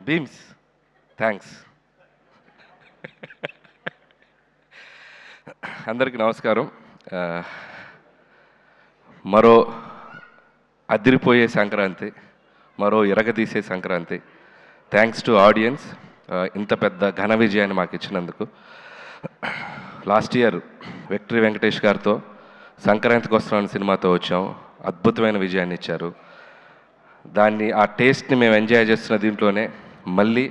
Bheems thanks. అందరికీ నమస్కారం. ఆ, మరో అదిరిపోయే సంక్రాంతి, మరో ఇరగదీసే సంక్రాంతి. థ్యాంక్స్ టు ఆడియన్స్, ఇంత పెద్ద ఘన విజయాన్ని మాకు ఇచ్చినందుకు. లాస్ట్ ఇయర్ విక్టరీ వెంకటేష్ గారితో సంక్రాంతికి వస్తున్నాను సినిమాతో వచ్చాం. అద్భుతమైన విజయాన్ని ఇచ్చారు. దాన్ని, ఆ టేస్ట్ని మేము ఎంజాయ్ చేస్తున్న దీంట్లోనే మళ్ళీ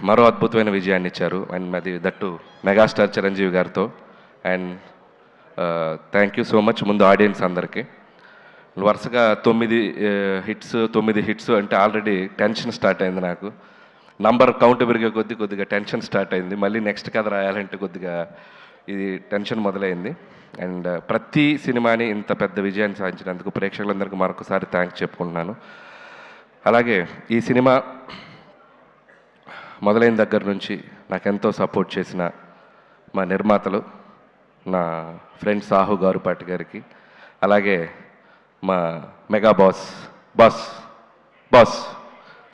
మరో అద్భుతమైన విజయాన్ని ఇచ్చారు. అండ్ అది దట్టు మెగాస్టార్ చిరంజీవి గారితో. And thank you so much ముందు ఆడియన్స్ అందరికీ. వరుసగా 9 హిట్స్ అంటే ఆల్రెడీ టెన్షన్ స్టార్ట్ అయింది నాకు. నంబర్ కౌంట్ పెరిగే కొద్దిగా టెన్షన్ స్టార్ట్ అయింది. మళ్ళీ నెక్స్ట్ కథ రాయాలంటే కొద్దిగా ఇది టెన్షన్ మొదలైంది. అండ్ ప్రతి సినిమాని ఇంత పెద్ద విజయాన్ని సాధించినందుకు ప్రేక్షకులందరికీ మరొకసారి థ్యాంక్స్ చెప్పుకుంటున్నాను. అలాగే ఈ సినిమా మొదలైన దగ్గర నుంచి నాకెంతో సపోర్ట్ చేసిన మా నిర్మాతలు, నా ఫ్రెండ్ సాహు గారుపాటి గారికి, అలాగే మా మెగా బాస్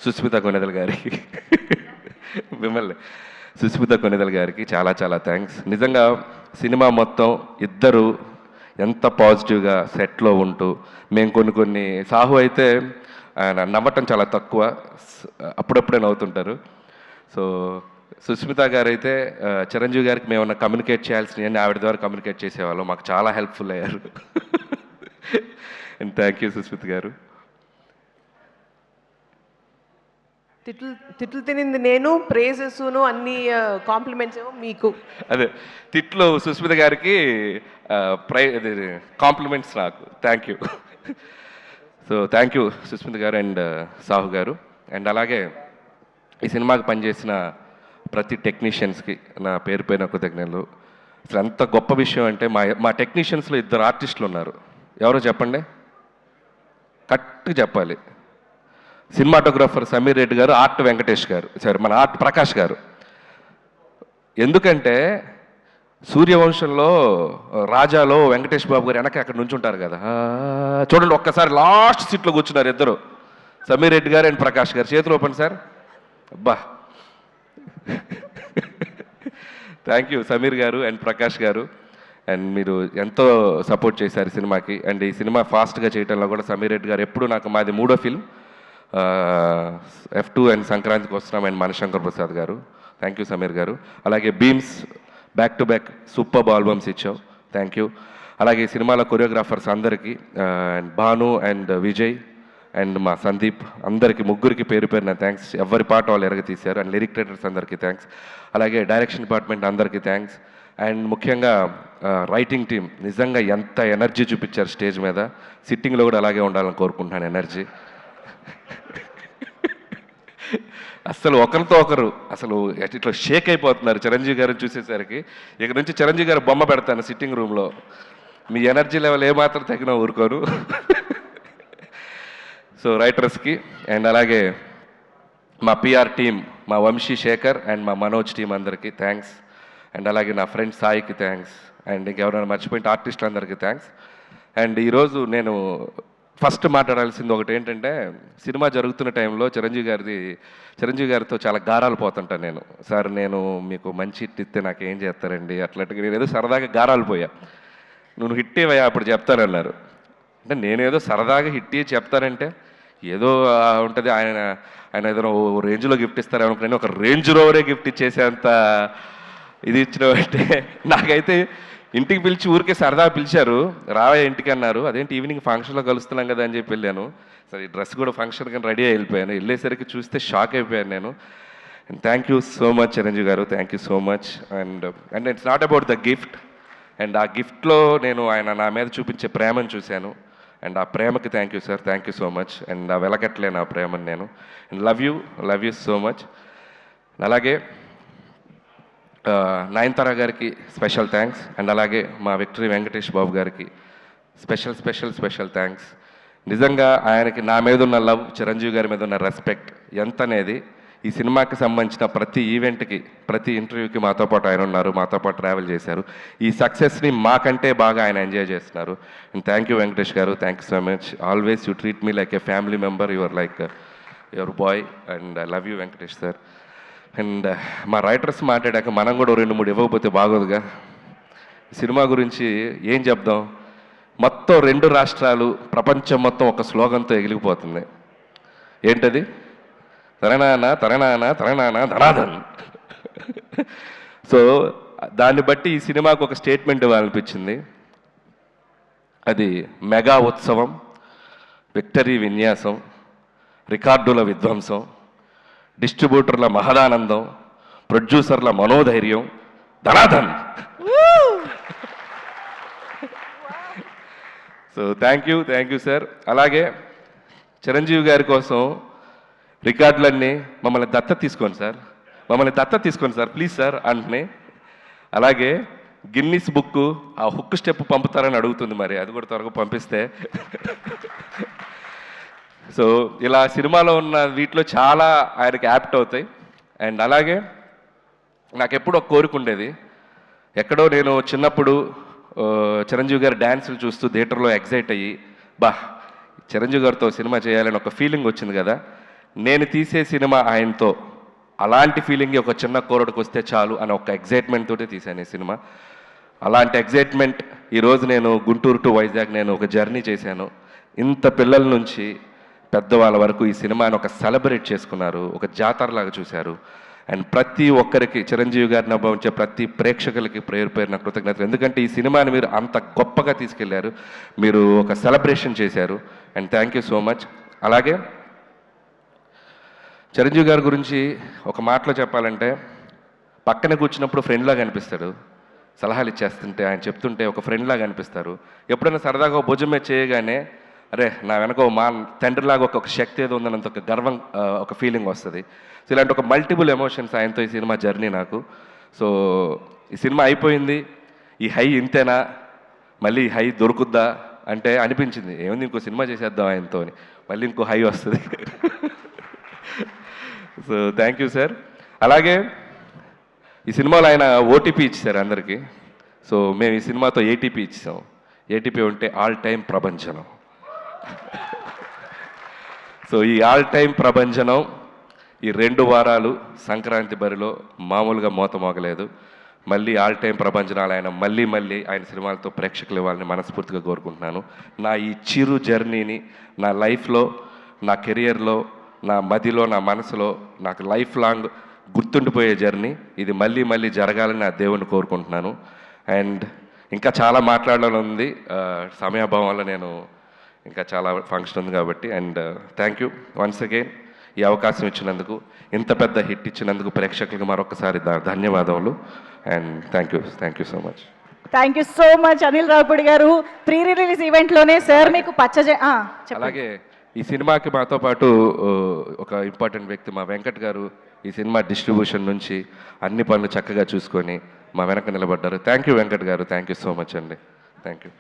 సుస్మిత కొనెదల గారికి మిమ్మల్ని సుస్మిత కొనెదల గారికి చాలా చాలా థ్యాంక్స్. నిజంగా సినిమా మొత్తం ఇద్దరు ఎంత పాజిటివ్గా సెట్లో ఉంటూ, మేము కొన్ని సాహు అయితే ఆయన నవ్వటం చాలా తక్కువ, అప్పుడప్పుడే నవ్వుతుంటారు. సో సుస్మిత గారు అయితే చిరంజీవి గారికి మేమన్నా కమ్యూనికేట్ చేయాల్సినవన్నీ ఆవిడ ద్వారా కమ్యూనికేట్ చేసేవాళ్ళం. మాకు చాలా హెల్ప్ఫుల్ అయ్యారు. అండ్ థ్యాంక్ యూ సుస్మిత గారు. తిట్లు తినింది నేను, ప్రేజెస్ను అన్ని కాంప్లిమెంట్స్ ఏమో మీకు. అదే తిట్లు సుస్మిత గారికి, కాంప్లిమెంట్స్ నాకు. Thank you. So thank you Susmita garu and Sahu గారు. అండ్ అలాగే ఈ సినిమాకి పనిచేసిన ప్రతి టెక్నీషియన్స్కి నా పేరు పైన కృతజ్ఞతలు. అసలు ఎంత గొప్ప విషయం అంటే మా టెక్నీషియన్స్లో 2 ఆర్టిస్టులు ఉన్నారు. ఎవరో చెప్పండి, కరెక్ట్గా చెప్పాలి. సినిమాటోగ్రాఫర్ సమీర్ రెడ్డి గారు, ఆర్ట్ వెంకటేష్ గారు, సారీ మన ఆర్ట్ ప్రకాష్ గారు. ఎందుకంటే సూర్యవంశంలో రాజాలో వెంకటేష్ బాబు గారు వెనక అక్కడ నుంచి ఉంటారు కదా, చూడండి ఒక్కసారి లాస్ట్ సీట్లో కూర్చున్నారు ఇద్దరు, సమీర్ రెడ్డి గారు అండ్ ప్రకాష్ గారు. చేతులు ఓపెన్ సార్. అబ్బా, థ్యాంక్ యూ సమీర్ గారు అండ్ ప్రకాష్ గారు. అండ్ మీరు ఎంతో సపోర్ట్ చేశారు సినిమాకి. అండ్ ఈ సినిమా ఫాస్ట్గా చేయడంలో కూడా సమీర్ రెడ్డి గారు ఎప్పుడు నాకు, మాది 3వ ఫిల్మ్ F2 అండ్ సంక్రాంతికి వస్తున్నాం అండ్ మనశంకర్ ప్రసాద్ గారు. Thank you Sameer garu. అలాగే Bheems back to back super albums ఇచ్చావు, థ్యాంక్ యూ. అలాగే ఈ సినిమాలో కొరియోగ్రాఫర్స్ అందరికీ, భాను అండ్ విజయ్ అండ్ మా సందీప్, అందరికీ ముగ్గురికి పేరు పేరున థ్యాంక్స్. ఎవరి పాట వాళ్ళు ఎరగ తీశారు. అండ్ లిరిక్ రైటర్స్ అందరికీ థ్యాంక్స్. అలాగే డైరెక్షన్ డిపార్ట్మెంట్ అందరికీ థ్యాంక్స్. అండ్ ముఖ్యంగా రైటింగ్ టీం నిజంగా ఎంత ఎనర్జీ చూపించారు స్టేజ్ మీద. సిట్టింగ్లో కూడా అలాగే ఉండాలని కోరుకుంటున్నాను ఎనర్జీ. అసలు ఒకరితో ఒకరు అసలు ఇట్లా షేక్ అయిపోతున్నారు చిరంజీవి గారిని చూసేసరికి. ఇక నుంచి చిరంజీవి గారు బొమ్మ పెడతాను సిట్టింగ్ రూమ్లో. మీ ఎనర్జీ లెవెల్ ఏమాత్రం తగ్గినా ఊరుకోరు. సో రైటర్స్కి అండ్ అలాగే మా పిఆర్ టీం, మా వంశీ శేఖర్ అండ్ మా మనోజ్ టీం అందరికీ థ్యాంక్స్. అండ్ అలాగే నా ఫ్రెండ్ సాయికి థ్యాంక్స్. అండ్ ఇంకెవరైనా మర్చిపోయిన ఆర్టిస్టులు అందరికీ థ్యాంక్స్. అండ్ ఈరోజు నేను ఫస్ట్ మాట్లాడాల్సింది ఒకటి ఏంటంటే, సినిమా జరుగుతున్న టైంలో చిరంజీవి గారితో చాలా గారాలు పోతుంటాను నేను. సార్ నేను మీకు మంచి హిట్ ఇస్తే నాకు ఏం చేస్తారండి అట్లాంటిగా. నేను ఏదో సరదాగా గారాలు పోయా. నువ్వు హిట్ ఇవ్వయా అప్పుడు చెప్తానన్నారు. అంటే నేనేదో సరదాగా హిట్ ఇచ్చి చెప్తానంటే ఏదో ఉంటుంది, ఆయన ఏదో రేంజ్లో గిఫ్ట్ ఇస్తారనుకుని ఒక రేంజ్ రోవరే గిఫ్ట్ ఇచ్చేసేంత ఇది ఇచ్చినామంటే, నాకైతే ఇంటికి పిలిచి ఊరికే సరదా పిలిచారు, రావే ఇంటికి అన్నారు. అదేంటి ఈవినింగ్ ఫంక్షన్లో కలుస్తున్నాం కదా అని చెప్పి వెళ్ళాను. సరే ఈ డ్రెస్ కూడా ఫంక్షన్ కానీ రెడీ వెళ్ళిపోయాను. వెళ్ళేసరికి చూస్తే షాక్ అయిపోయాను నేను. And thank you so much Chiranjeevi garu, thank you so much. And it's not about the gift. And ఆ గిఫ్ట్లో నేను ఆయన నా మీద చూపించే ప్రేమను చూశాను. అండ్ ఆ ప్రేమకి thank you sir, thank you so much. And ఆ వెలకట్లేను ఆ ప్రేమను నేను. And love you so much. అలాగే నయనతార గారికి స్పెషల్ థ్యాంక్స్. అండ్ అలాగే మా విక్టరీ వెంకటేష్ బాబు గారికి స్పెషల్ థ్యాంక్స్. నిజంగా ఆయనకి నా మీద ఉన్న లవ్, చిరంజీవి గారి మీద ఉన్న రెస్పెక్ట్ ఎంత అనేది ఈ సినిమాకి సంబంధించిన ప్రతి ఈవెంట్కి, ప్రతి ఇంటర్వ్యూకి మాతో పాటు ఆయన ఉన్నారు, మాతో పాటు ట్రావెల్ చేశారు. ఈ సక్సెస్ని మాకంటే బాగా ఆయన ఎంజాయ్ చేస్తున్నారు. అండ్ థ్యాంక్ యూ వెంకటేష్ గారు, thank you so much. Always you treat me like A family member. Your like your boy and I love you Venkatesh sir. And మా రైటర్స్ మాట్లాడాక మనం కూడా 2-3 ఇవ్వకపోతే బాగోదుగా. సినిమా గురించి ఏం చెప్దాం, మొత్తం 2 రాష్ట్రాలు ప్రపంచం మొత్తం ఒక స్లోగన్తో ఎగిలిపోతుంది. ఏంటది? తరణాన తరణాన తరణాన ధనాధన్. సో దాన్ని బట్టి ఈ సినిమాకు ఒక స్టేట్మెంట్ ఇవ్వాలనిపించింది. అది మెగా ఉత్సవం, విక్టరీ విన్యాసం, రికార్డుల విధ్వంసం, డిస్ట్రిబ్యూటర్ల మహదానందం, ప్రొడ్యూసర్ల మనోధైర్యం, ధనాధన్. So thank you sir. అలాగే చిరంజీవి గారి కోసం రికార్డులన్నీ మమ్మల్ని దత్తత తీసుకోండి సార్ ప్లీజ్ సార్ అంటున్నాయి. అలాగే గిన్నిస్ బుక్ ఆ హుక్ స్టెప్ పంపుతారని అడుగుతుంది, మరి అది కూడా త్వరగా పంపిస్తే. సో ఇలా సినిమాలో ఉన్న వీటిలో చాలా ఆయనకి యాప్ట్ అవుతాయి. అండ్ అలాగే నాకు ఎప్పుడు ఒక కోరిక ఉండేది, ఎక్కడో నేను చిన్నప్పుడు చిరంజీవి గారి డ్యాన్సులు చూస్తూ థియేటర్లో ఎగ్జైట్ అయ్యి చిరంజీవి గారితో సినిమా చేయాలని ఒక ఫీలింగ్ వచ్చింది కదా, నేను తీసే సినిమా ఆయనతో అలాంటి ఫీలింగ్ ఒక చిన్న కోరడికి వస్తే చాలు అని ఒక ఎగ్జైట్మెంట్ తోటి తీశాను ఈ సినిమా. అలాంటి ఎగ్జైట్మెంట్ ఈరోజు నేను గుంటూరు టు వైజాగ్ నేను ఒక జర్నీ చేశాను. ఇంత పిల్లల నుంచి పెద్దవాళ్ళ వరకు ఈ సినిమాని ఒక సెలబ్రేట్ చేసుకున్నారు, ఒక జాతరలాగా చూశారు. అండ్ ప్రతి ఒక్కరికి చిరంజీవి గారిని అనుభవించే ప్రతి ప్రేక్షకులకి పేరున కృతజ్ఞతలు. ఎందుకంటే ఈ సినిమాని మీరు అంత గొప్పగా తీసుకెళ్లారు, మీరు ఒక సెలబ్రేషన్ చేశారు. And thank you so much. అలాగే చిరంజీవి గారి గురించి ఒక మాటలో చెప్పాలంటే, పక్కన కూర్చున్నప్పుడు ఫ్రెండ్లాగా అనిపిస్తాడు, సలహాలు ఇచ్చేస్తుంటే ఆయన చెప్తుంటే ఒక ఫ్రెండ్లాగా అనిపిస్తారు. ఎప్పుడైనా సరదాగా భుజం మీద చేయగానే అరే నా వెనక మా తండ్రిలాగా ఒక శక్తి ఏదో ఉందన్నంత ఒక గర్వం, ఒక ఫీలింగ్ వస్తుంది. సో ఇలాంటి ఒక మల్టిపుల్ ఎమోషన్స్ ఆయనతో ఈ సినిమా జర్నీ నాకు. సో ఈ సినిమా అయిపోయింది, ఈ హై ఇంతేనా, మళ్ళీ ఈ హై దొరుకుద్దా అంటే అనిపించింది, ఏముంది ఇంకో సినిమా చేసేద్దాం ఆయనతో అని, మళ్ళీ ఇంకో హై వస్తుంది. So thank you sir. అలాగే ఈ సినిమాలో ఆయన ఓటీపీ ఇచ్చారు అందరికీ. సో మేము ఈ సినిమాతో ఏటీపీ ఇచ్చాం. ఏటీపీ ఉంటే ఆల్ టైమ్ ప్రభంజనం. సో ఈ ఆల్ టైమ్ ప్రభంజనం ఈ 2 వారాలు సంక్రాంతి బరిలో మామూలుగా మోత మోగలేదు. మళ్ళీ ఆల్ టైమ్ ప్రభంజనాలు ఆయన మళ్ళీ ఆయన సినిమాలతో ప్రేక్షకులు ఇవ్వాలని మనస్ఫూర్తిగా కోరుకుంటున్నాను. నా ఈ చిరు జర్నీని నా లైఫ్లో, నా కెరియర్లో, నా మదిలో, నా మనసులో నాకు లైఫ్ లాంగ్ గుర్తుండిపోయే జర్నీ ఇది మళ్ళీ జరగాలని నా దేవుణ్ణి కోరుకుంటున్నాను. అండ్ ఇంకా చాలా మాట్లాడాలని ఉంది, సమయాభావం వల్ల నేను ఇంకా చాలా ఫంక్షన్ ఉంది కాబట్టి. And thank you once again ఈ అవకాశం ఇచ్చినందుకు, ఇంత పెద్ద హిట్ ఇచ్చినందుకు ప్రేక్షకులకు మరొకసారి ధన్యవాదములు. And thank you so much. Thank you so much Anil Ravipudi garu. Pre release ఈవెంట్లోనే sir మీకు అలాగే ఈ సినిమాకి మాతో పాటు ఒక ఇంపార్టెంట్ వ్యక్తి మా వెంకట్ గారు ఈ సినిమా డిస్ట్రిబ్యూషన్ నుంచి అన్ని పనులు చక్కగా చూసుకొని మా వెనక నిలబడ్డారు. థ్యాంక్ యూ వెంకట్ గారు, థ్యాంక్ యూ సో మచ్ అండి. Thank you.